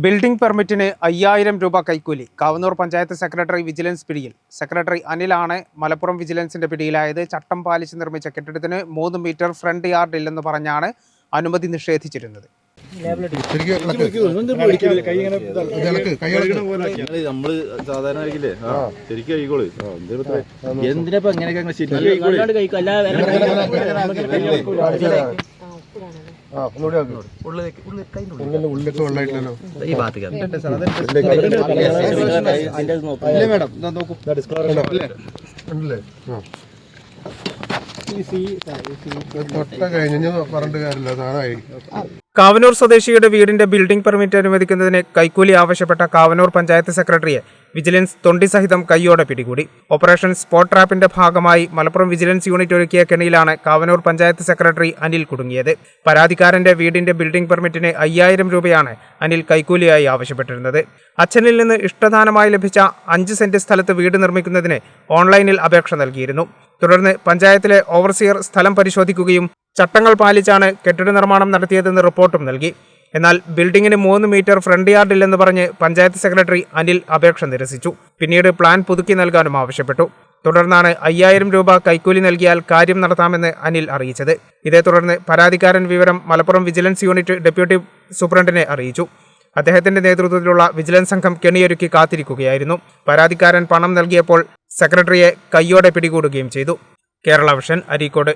Building പെർമിറ്റിന് 5000 രൂപ കൈക്കൂലി. Kavannur panchayat secretary vigilance പിടിയിൽ. സെക്രട്ടറി അനിലാണ് മലപ്പുറം വിജിലൻസിന്റെ പിടിയിലായത്. ചട്ടം പാലിച്ച് നിർമ്മിച്ച കെട്ടിടത്തിന് 3 മീറ്റർ ഫ്രണ്ട് യാർഡ് ഇല്ലെന്ന് പറഞ്ഞാണ് അനുമതി നിഷേധിച്ചിരുന്നത്. കാവന്നൂർ സ്വദേശിയുടെ വീടിന്റെ ബിൽഡിംഗ് പെർമിറ്റ് അനുവദിക്കുന്നതിന് കൈക്കൂലി ആവശ്യപ്പെട്ട കാവന്നൂർ പഞ്ചായത്ത് സെക്രട്ടറിയെ വിജിലൻസ് തൊണ്ടി സഹിതം കൈയോടെ പിടികൂടി. ഓപ്പറേഷൻ സ്പോട്ട് ട്രാപ്പിന്റെ ഭാഗമായി മലപ്പുറം വിജിലൻസ് യൂണിറ്റ് ഒരുക്കിയ കെണിയിലാണ് കാവന്നൂർ പഞ്ചായത്ത് സെക്രട്ടറി അനിൽ കുടുങ്ങിയത്. പരാതിക്കാരന്റെ വീടിന്റെ ബിൽഡിംഗ് പെർമിറ്റിന് 5000 രൂപയാണ് അനിൽ കൈക്കൂലിയായി ആവശ്യപ്പെട്ടിരുന്നത്. അച്ഛനിൽ നിന്ന് ഇഷ്ടദാനമായി ലഭിച്ച 5 സെന്റ് സ്ഥലത്ത് വീട് നിർമ്മിക്കുന്നതിന് ഓൺലൈനിൽ അപേക്ഷ നൽകിയിരുന്നു. തുടർന്ന് പഞ്ചായത്തിലെ ഓവർസിയർ സ്ഥലം പരിശോധിക്കുകയും ചട്ടങ്ങൾ പാലിച്ചാണ് കെട്ടിട നിർമ്മാണം നടത്തിയതെന്ന് റിപ്പോർട്ടും നൽകി. എന്നാൽ ബിൽഡിംഗിന് 3 മീറ്റർ ഫ്രണ്ട് യാർഡ് ഇല്ലെന്ന് പറഞ്ഞ് പഞ്ചായത്ത് സെക്രട്ടറി അനിൽ അപേക്ഷ നിരസിച്ചു. പിന്നീട് പ്ലാൻ പുതുക്കി നൽകാനും ആവശ്യപ്പെട്ടു. തുടർന്നാണ് 5000 രൂപ കൈക്കൂലി നൽകിയാൽ കാര്യം നടത്താമെന്ന് അനിൽ അറിയിച്ചത്. ഇതേ തുടർന്ന് പരാതിക്കാരൻ വിവരം മലപ്പുറം വിജിലൻസ് യൂണിറ്റ് ഡെപ്യൂട്ടി സൂപ്രണ്ടിനെ അറിയിച്ചു. അദ്ദേഹത്തിന്റെ നേതൃത്വത്തിലുള്ള വിജിലൻസ് സംഘം കെണിയൊരുക്കി കാത്തിരിക്കുകയായിരുന്നു. പരാതിക്കാരൻ പണം നൽകിയപ്പോൾ സെക്രട്ടറിയെ കൈയോടെ പിടികൂടുകയും ചെയ്തു. കേരള വിഷൻ, അരീക്കോട്.